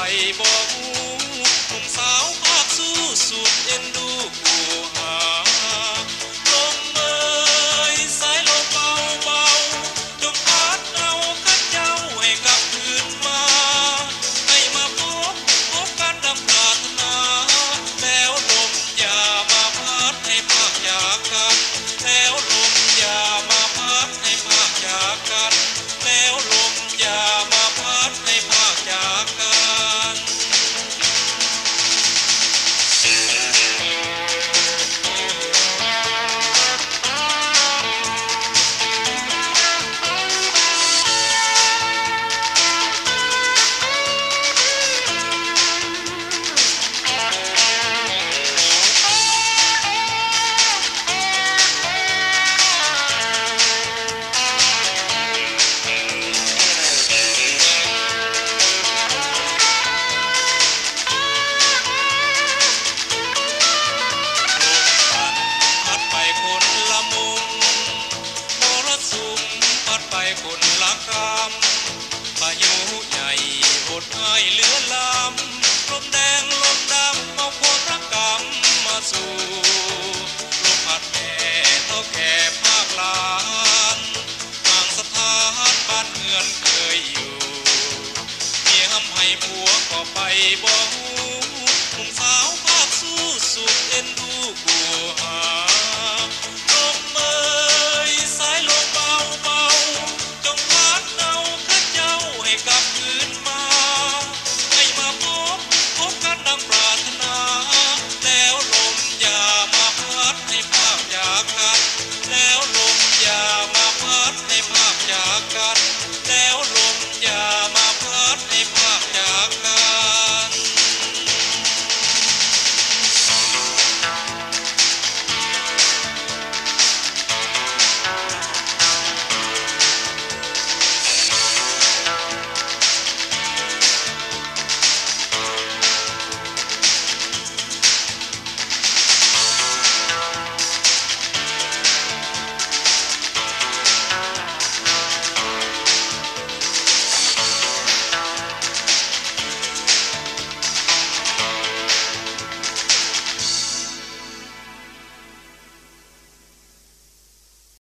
บ่ฮู้หนุ่มสาวภาคสู้สุดเอ็นดูผู้หาลมเอ่ยสายลมเบาเบาจงพัดเอาข้าเจ้าให้กลับคืนมาให้มาพบกันดังปรารถนาแล้วลมอย่ามาพัดให้พากจากกันแล้วลมอย่ามาพัดให้พากจากกันแล้วลมอย่ามาพัดให้พากจากกันคนละคำพายุใหญ่โหดร้ายเหลือล้ำลมแดงลมดำเอาความรักกำมาสู่ลมพัดแผ่เท่าแก่ภาคลานทางสถานบ้านเมืองเคยอยู่เมียให้ผัวก็ไปบ่